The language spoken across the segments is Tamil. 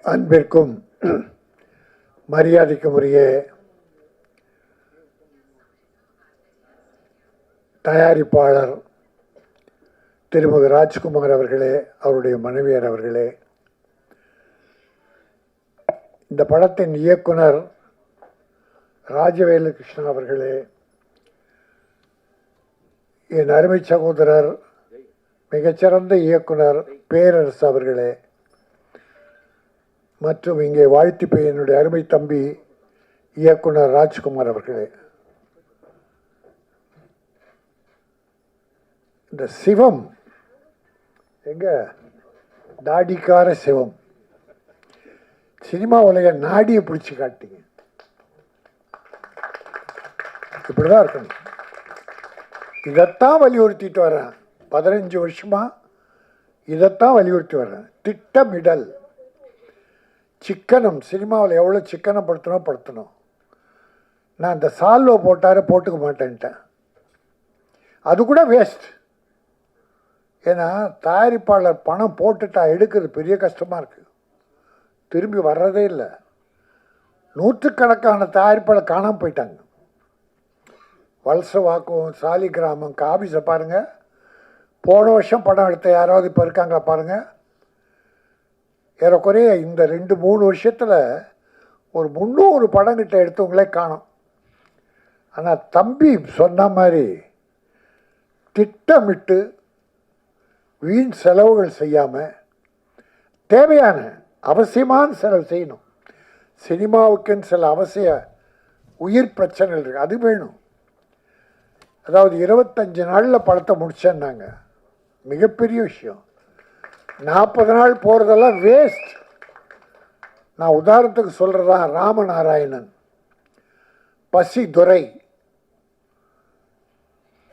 அன்பிற்கும் மரியாதைக்கும் உரிய தயாரிப்பாளர் திருமதி ராஜ்குமார் அவர்களே, அவருடைய மனைவியர் அவர்களே, இந்த படத்தின் இயக்குனர் ராஜவேலு கிருஷ்ணன் அவர்களே, என் அருமை சகோதரர் மிகச்சிறந்த இயக்குனர் பேரரசு அவர்களே, மற்றும் இங்கே வாழ்த்தி என்னுடைய அருமை தம்பி இயக்குனர் ராஜ்குமார் அவர்களே, இந்த சிவம் எங்க தாடிக்கார சிவம் சினிமா உலக நாடியை பிடிச்சி காட்டிங்க. இப்படிதான் இருக்கணும். இதைத்தான் வலியுறுத்திட்டு வரேன். 15 வருஷமா இதைத்தான் வலியுறுத்தி வர்றேன். திட்டமிடல், சிக்கனம். சினிமாவில் எவ்வளோ சிக்கனம் படுத்தணும். நான் இந்த சால்வோ போட்டுக்க மாட்டேன்ட்டேன். அது கூட வேஸ்ட். ஏன்னா தயாரிப்பாளர் பணம் போட்டுட்டா எடுக்கிறது பெரிய கஷ்டமாக இருக்குது. திரும்பி வர்றதே இல்லை. நூற்றுக்கணக்கான தயாரிப்பாளர் காணாமல் போயிட்டாங்க. வலசவாக்கம், சாலிகிராமம், காபிஸை பாருங்கள். போன வருஷம் படம் எடுத்த யாராவது இப்போ இருக்காங்களா பாருங்கள். ஏறக்குறைய இந்த 2-3 வருஷத்தில் ஒரு 300 படங்கிட்ட எடுத்தவங்களே காணும். ஆனால் தம்பி சொன்ன மாதிரி திட்டமிட்டு வீண் செலவுகள் செய்யாமல் தேவையான அவசியமான செலவு செய்யணும். சினிமாவுக்குன்னு சில அவசிய உயிர் பிரச்சனைகள் இருக்குது, அது வேணும். அதாவது 25 நாளில் படத்தை முடிச்சேன்னாங்க, மிகப்பெரிய விஷயம். 40 நாள் போகிறதெல்லாம் வேஸ்ட். நான் உதாரணத்துக்கு சொல்கிறதா ராமநாராயணன், பசி துரை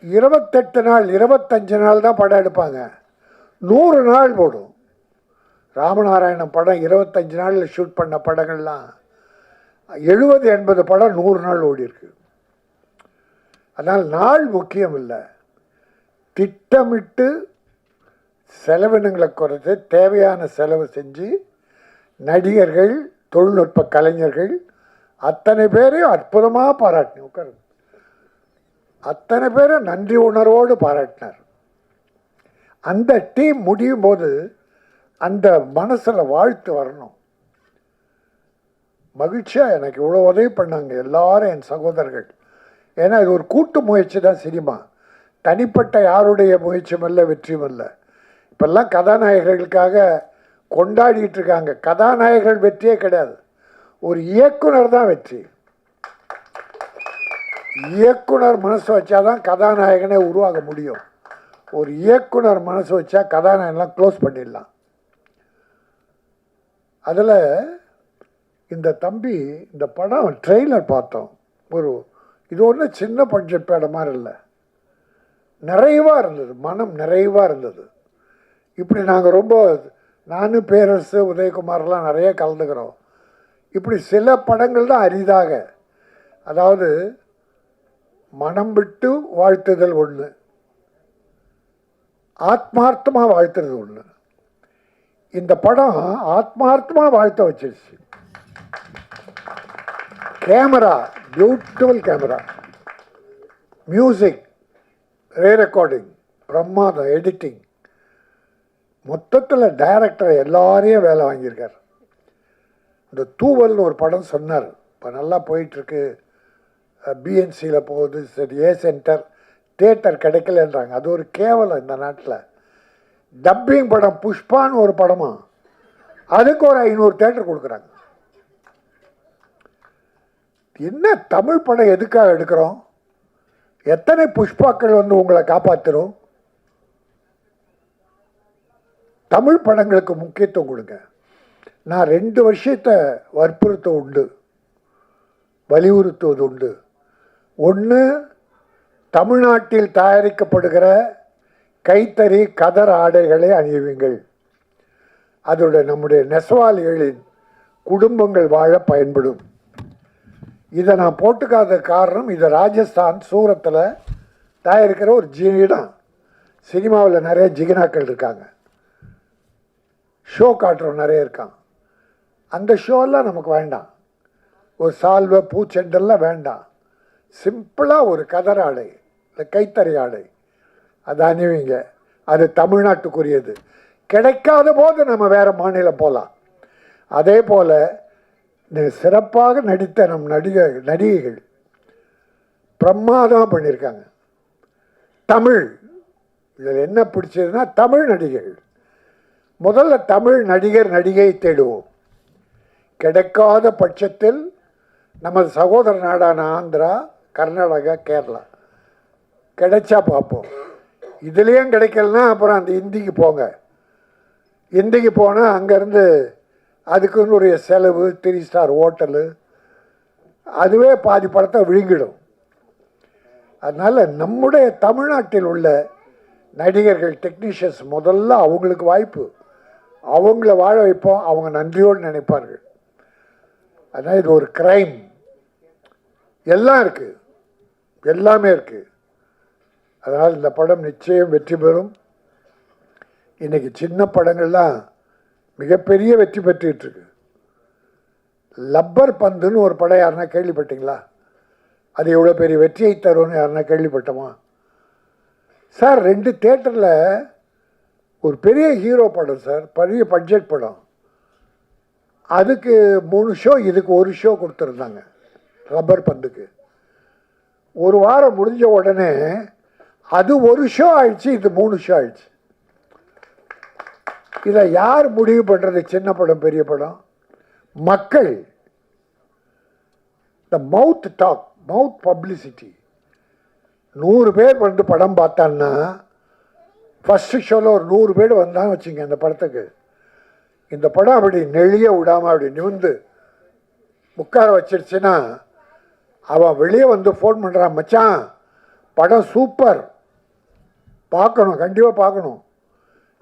28 நாள் 25 நாள் தான் படம் எடுப்பாங்க. 100 நாள் போடும். ராமநாராயணன் படம் 25 நாளில் ஷூட் பண்ண படங்கள்லாம் 70-80 படம் 100 நாள் ஓடி இருக்கு. அதனால் நாள் முக்கியம் இல்லை. திட்டமிட்டு செலவினங்களை குறைத்து தேவையான செலவு செஞ்சு நடிகர்கள், தொழில்நுட்ப கலைஞர்கள் அத்தனை பேரையும் அற்புதமாக பாராட்டினேன். உட்காரு. அத்தனை பேரும் நன்றி உணர்வோடு பாராட்டினார். அந்த டீம் முடியும் போது அந்த மனசில் வாழ்த்து வரணும். மகிழ்ச்சியாக எனக்கு இவ்வளோ உதவி பண்ணாங்க எல்லாரும், என் சகோதரர்கள். ஏன்னா இது ஒரு கூட்டு முயற்சி தான் சினிமா. தனிப்பட்ட யாருடைய முயற்சியும் இல்லை, வெற்றியும் இல்லை. இப்பெல்லாம் கதாநாயகர்களுக்காக கொண்டாடிட்டு இருக்காங்க. கதாநாயகர்கள் வெற்றியே கிடையாது, ஒரு இயக்குனர் தான் வெற்றி. இயக்குனர் மனசு வச்சாதான் கதாநாயகனே உருவாக முடியும். ஒரு இயக்குனர் மனசு வச்சா கதாநாயகன்லாம் க்ளோஸ் பண்ணிடலாம். அதில் இந்த தம்பி இந்த படம் ட்ரெய்லர் பார்த்தோம். இது ஒன்றும் சின்ன பட்ஜெட் படம் மாதிரி இல்லை, நிறைவாக இருந்தது, மனம் நிறைவாக இருந்தது. இப்படி நாங்கள் ரொம்ப, நானும் பேரரசு, உதயகுமார்லாம் நிறைய கலந்துக்கிறோம். இப்படி சில படங்கள் தான் அரிதாக, அதாவது மனம் விட்டு வாழ்த்துதல் ஒன்று, ஆத்மார்த்தமாக வாழ்த்துறது ஒன்று. இந்த படம் ஆத்மார்த்தமாக வாழ்த்த வச்சிருச்சு. கேமரா, பியூட்டிஃபுல் கேமரா, மியூசிக், ரே ரெக்கார்டிங், பிரமாதம், எடிட்டிங், மொத்தத்தில் டைரக்டர் எல்லாரையும் வேலை வாங்கியிருக்கார். இந்த தூவல்னு ஒரு படம் சொன்னார், இப்போ நல்லா போயிட்டுருக்கு, பிஎன்சியில் போகுது, சரி, ஏ சென்டர் தியேட்டர் கிடைக்கலன்றாங்க. அது ஒரு கேவலம் இந்த நாட்டில். டப்பிங் படம் புஷ்பான்னு ஒரு படமா, அதுக்கு ஒரு 500 தியேட்டர் கொடுக்குறாங்க. என்ன தமிழ் படம் எதுக்காக எடுக்கிறோம்? எத்தனை புஷ்பாக்கள் வந்து உங்களை காப்பாற்றுறோம்? தமிழ் படங்களுக்கு முக்கியத்துவம் கொடுங்க. நான் 2 வருஷத்தை வலியுறுத்துவது உண்டு. ஒன்று, தமிழ்நாட்டில் தயாரிக்கப்படுகிற கைத்தறி கதர் ஆடைகளை அணியுங்கள். அதோட நம்முடைய நெசவாளிகளின் குடும்பங்கள் வாழ பயன்படும். இதை நான் போட்டுக்காத காரணம், இது ராஜஸ்தான் சூரத்தில் தயாரிக்கிற ஒரு ஜிகினா. சினிமாவில் நிறைய ஜிகினாக்கள் இருக்காங்க, ஷோ காட்டுறவங்க நிறைய இருக்காங்க. அந்த ஷோலாம் நமக்கு வேண்டாம். ஒரு சால்வை பூச்செண்டெல்லாம் வேண்டாம். சிம்பிளாக ஒரு கதர் ஆடை, இந்த கைத்தறி ஆடை அது அணிவிங்க. அது தமிழ்நாட்டுக்குரியது. கிடைக்காத போது நம்ம வேறு மாநிலம் போகலாம். அதே போல் சிறப்பாக நடித்த நம் நடிகைகள் பிரமாதமாக பண்ணியிருக்காங்க. தமிழ் இதில் என்ன பிடிச்சதுன்னா தமிழ் நடிகைகள். முதல்ல தமிழ் நடிகர் நடிகை தேடுவோம். கிடைக்காத பட்சத்தில் நமது சகோதர நாடான ஆந்திரா, கர்நாடகா, கேரளா கிடைச்சா பார்ப்போம். இதுலேயும் கிடைக்கலன்னா அப்புறம் அந்த இந்திக்கு போங்க. இந்திக்கு போனால் அங்கேருந்து அதுக்குன்னுடைய செலவு, 3 ஸ்டார் ஹோட்டலு, அதுவே பாதி படத்தை விழுங்கிடும். அதனால் நம்முடைய தமிழ்நாட்டில் உள்ள நடிகர்கள், டெக்னீஷியன்ஸ் முதல்ல அவங்களுக்கு வாய்ப்பு, அவங்கள வாழ வைப்போம். அவங்க நன்றியோடு நினைப்பார்கள். அதனால் இது ஒரு கிரைம். எல்லாம் இருக்குது, எல்லாமே இருக்குது. அதனால் இந்த படம் நிச்சயம் வெற்றி பெறும். இன்றைக்கி சின்ன படங்கள்லாம் மிகப்பெரிய வெற்றி பெற்றுக்கிட்டுருக்கு. லப்பர் பந்துன்னு ஒரு படம் யாருன்னா கேள்விப்பட்டீங்களா? அது எவ்வளோ பெரிய வெற்றியை தரும்னு யாருன்னா கேள்விப்பட்டோமா? சார் 2 தியேட்டரில் ஒரு பெரிய ஹீரோ படம் சார், பெரிய பட்ஜெட் படம். அதுக்கு 3 ஷோ, இதுக்கு 1 ஷோ கொடுத்துருந்தாங்க. ரப்பர் பந்துக்கு ஒரு வாரம் முடிஞ்ச உடனே அது 1 ஷோ ஆயிடுச்சு, இது 3 ஷோ ஆயிடுச்சு. இதை யார் முடிவு பண்ணுறது? சின்ன படம் பெரிய படம்? மக்கள். த மவுத் டாக், மவுத் பப்ளிசிட்டி. 100 பேர் வந்து படம் பார்த்தான்னா, ஃபஸ்ட்டு ஷோவில் ஒரு 100 பேர் வந்தான்னு வச்சுங்க அந்த படத்துக்கு. இந்த படம் அப்படி நெளிய விடாமல் அப்படி நிமிந்து உட்கார வச்சிருச்சுன்னா, அவன் வெளியே வந்து ஃபோன் பண்ணுறான், மச்சான் படம் சூப்பர், பார்க்கணும், கண்டிப்பாக பார்க்கணும்.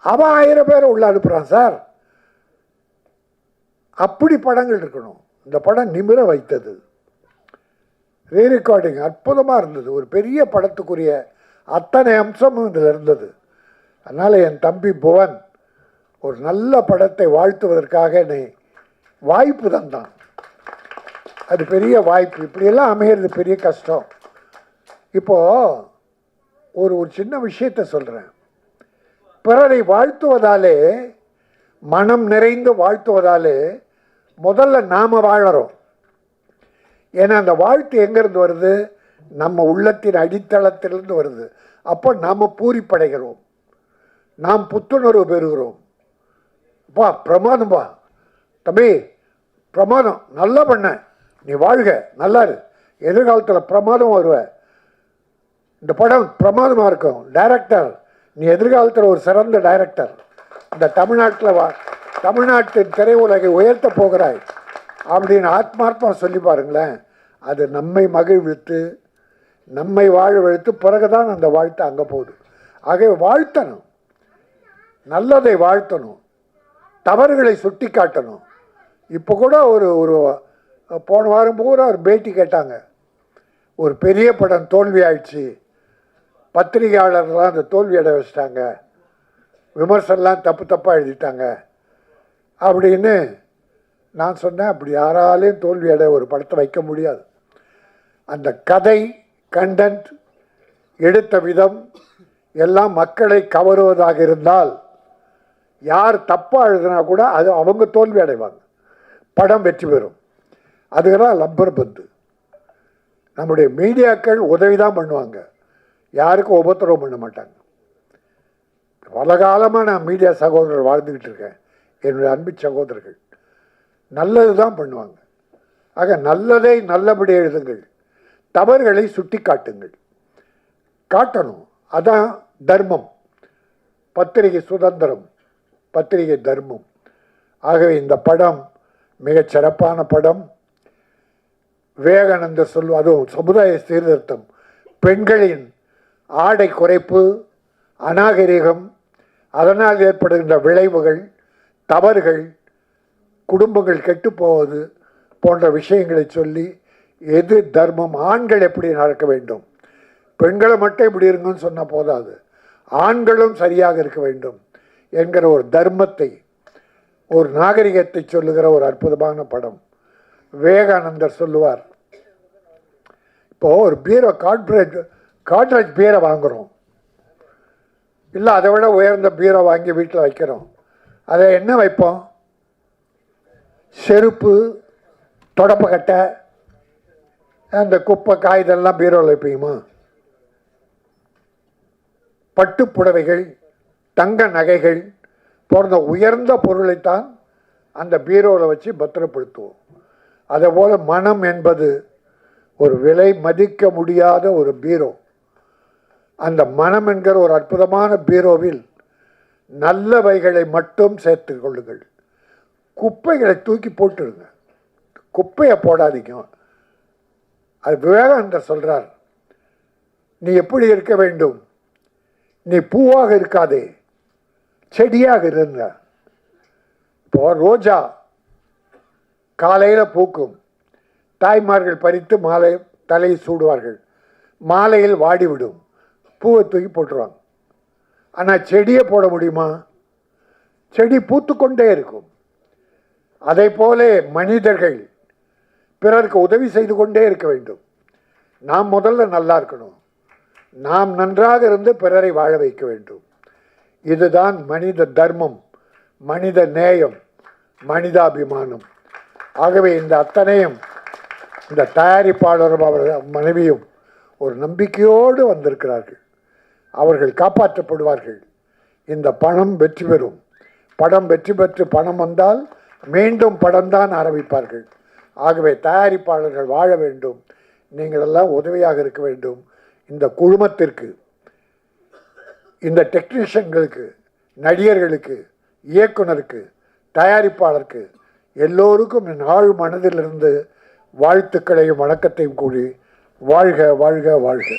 அவன் 1000 பேரை உள்ள அனுப்புகிறான் சார். அப்படி படங்கள் இருக்கணும். இந்த படம் நிமிர வைத்தது. ரீரெக்கார்டிங் அற்புதமாக இருந்தது. ஒரு பெரிய படத்துக்குரிய அத்தனை அம்சமும் இதில் இருந்தது. அதனால் என் தம்பி புவன் ஒரு நல்ல படத்தை வாழ்த்துவதற்காக என்னை வாய்ப்பு தந்தான். அது பெரிய வாய்ப்பு. இப்படியெல்லாம் அமையிறது பெரிய கஷ்டம். இப்போது ஒரு சின்ன விஷயத்தை சொல்கிறேன். பிறரை வாழ்த்துவதாலே, மனம் நிறைந்து வாழ்த்துவதாலே முதல்ல நாம் வாழறோம். ஏன்னா அந்த வாழ்த்து எங்கேருந்து வருது? நம்ம உள்ளத்தின் அடித்தளத்திலிருந்து வருது. அப்போ நாம் பூரிப்படைகிறோம், நாம் புத்துணர்வு பெறுகிறோம். பா பிரமாதம்பா தம்பி, பிரமாதம், நல்லா பண்ண, நீ வாழ்க, நல்லாரு, எதிர்காலத்தில் பிரமாதம் வருவ, இந்த படம் பிரமாதமாக இருக்கும், டைரக்டர் நீ எதிர்காலத்தில் ஒரு சிறந்த டைரக்டர், இந்த தமிழ்நாட்டின் திரையுலகை உயர்த்த போகிறாய் அப்படின்னு ஆத்மார்த்தமாக சொல்லி பாருங்களேன். அது நம்மை மகிழ்வித்து, நம்மை வாழ வைத்து, பிறகுதான் அந்த வாழ்த்து அங்கே போகுது. ஆகவே வாழ்த்தணும், நல்லதை வாழ்த்தணும், தவறுகளை சுட்டி காட்டணும். இப்போ கூட ஒரு போன வாரம் பூரா ஒரு பேட்டி கேட்டாங்க. ஒரு பெரிய படம் தோல்வி ஆயிடுச்சு, பத்திரிகையாளர்லாம் அந்த தோல்வி அடைய வச்சிட்டாங்க, விமர்சனம்லாம் தப்பாக எழுதிட்டாங்க அப்படின்னு நான் சொன்னேன். அப்படி யாராலையும் தோல்வி அடைய ஒரு படத்தை வைக்க முடியாது. அந்த கதை, கண்டென்ட், எடுத்த விதம் எல்லாம் மக்களை கவருவதாக இருந்தால், யார் தப்பாக எழுதினா கூட அது அவங்க தோல்வி அடைவாங்க, படம் வெற்றி பெறும். அதுக்கெல்லாம் லப்பர் பந்து. நம்முடைய மீடியாக்கள் உதவி தான் பண்ணுவாங்க, யாருக்கும் உபத்திரவம் பண்ண மாட்டாங்க. பல காலமாக நான் மீடியா சகோதரர் வாழ்ந்துக்கிட்டு இருக்கேன். என்னுடைய அன்பு சகோதரர்கள் நல்லது தான் பண்ணுவாங்க. ஆக நல்லதை நல்லபடி எழுதுங்கள், தவறுகளை சுட்டி காட்டுங்கள், காட்டணும். அதான் தர்மம், பத்திரிகை சுதந்திரம், பத்திரிகை தர்மம். ஆகவே இந்த படம் மிகச் சிறப்பான படம். விவேகானந்தர் அதுவும் சமுதாய சீர்திருத்தம், பெண்களின் ஆடை குறைப்பு, அநாகரிகம், அதனால் ஏற்படுகின்ற விளைவுகள், தவறுகள், குடும்பங்கள் கெட்டுப்போவது போன்ற விஷயங்களை சொல்லி, எது தர்மம், ஆண்கள் எப்படி நடக்க வேண்டும், பெண்களை மட்டும் இப்படி இருங்கன்னு சொன்னால் போதாது, ஆண்களும் சரியாக இருக்க வேண்டும் என்கிற ஒரு தர்மத்தை ஒரு நாகரிகத்தை சொல்லுகிற ஒரு அற்புதமான படம். விவேகானந்தர் சொல்லுவார், இப்போ ஒரு பீரோ காட்ரேஜ் பீரை வாங்குகிறோம், இல்லை அதை விட உயர்ந்த பீரோ வாங்கி வீட்டில் வைக்கிறோம். அதை என்ன வைப்போம்? செருப்பு, தொடப்பக்கட்டை, அந்த குப்பை காய்தெல்லாம் பீரோவில் வைப்பீங்கம்மா? பட்டு புடவைகள், தங்க நகைகள் போன்ற உயர்ந்த பொருளைத்தான் அந்த பீரோவில் வச்சு பத்திரப்படுத்துவோம். அதேபோல் மனம் என்பது ஒரு விலை மதிக்க முடியாத ஒரு பீரோ. அந்த மனம் என்கிற ஒரு அற்புதமான பீரோவில் நல்லவைகளை மட்டும் சேர்த்து கொள்ளுங்கள். குப்பைகளை தூக்கி போட்டுருங்க, குப்பையை போடாதீங்க. அது விவேகானந்தர் சொல்கிறார், நீ எப்படி இருக்க வேண்டும்? நீ பூவாக இருக்காதே, செடியாக இருங்க. இப்போ ரோஜா காலையில் பூக்கும், தாய்மார்கள் பறித்து மாலை தலையை சூடுவார்கள், மாலையில் வாடிவிடும், பூவை தூக்கி போட்டுருவாங்க. ஆனால் செடியை போட முடியுமா? செடி பூத்து கொண்டே இருக்கும். அதை போல மனிதர்கள் பிறருக்கு உதவி செய்து கொண்டே இருக்க வேண்டும். நாம் முதல்ல நல்லா இருக்கணும், நாம் நன்றாக இருந்து பிறரை வாழ வைக்க வேண்டும். இதுதான் மனித தர்மம், மனித நேயம், மனிதாபிமானம். ஆகவே இந்த அத்தனையும் இந்த தயாரிப்பாளரும் அவர் மனைவியும் ஒரு நம்பிக்கையோடு வந்திருக்கிறார்கள். அவர்கள் காப்பாற்றப்படுவார்கள். இந்த பணம் வெற்றி பெறும். படம் வெற்றி பெற்று பணம் வந்தால் மீண்டும் படம் தான் ஆரம்பிப்பார்கள். ஆகவே தயாரிப்பாளர்கள் வாழ வேண்டும், நீங்களெல்லாம் உதவியாக இருக்க வேண்டும். இந்த குழுமத்திற்கு, இந்த டெக்னீஷியன்களுக்கு, நடிகர்களுக்கு, இயக்குனருக்கு, தயாரிப்பாளருக்கு எல்லோருக்கும் என் ஆழ் மனதிலிருந்து வாழ்த்துக்களையும் வணக்கத்தையும் கூறி வாழ்க வாழ்க வாழ்க.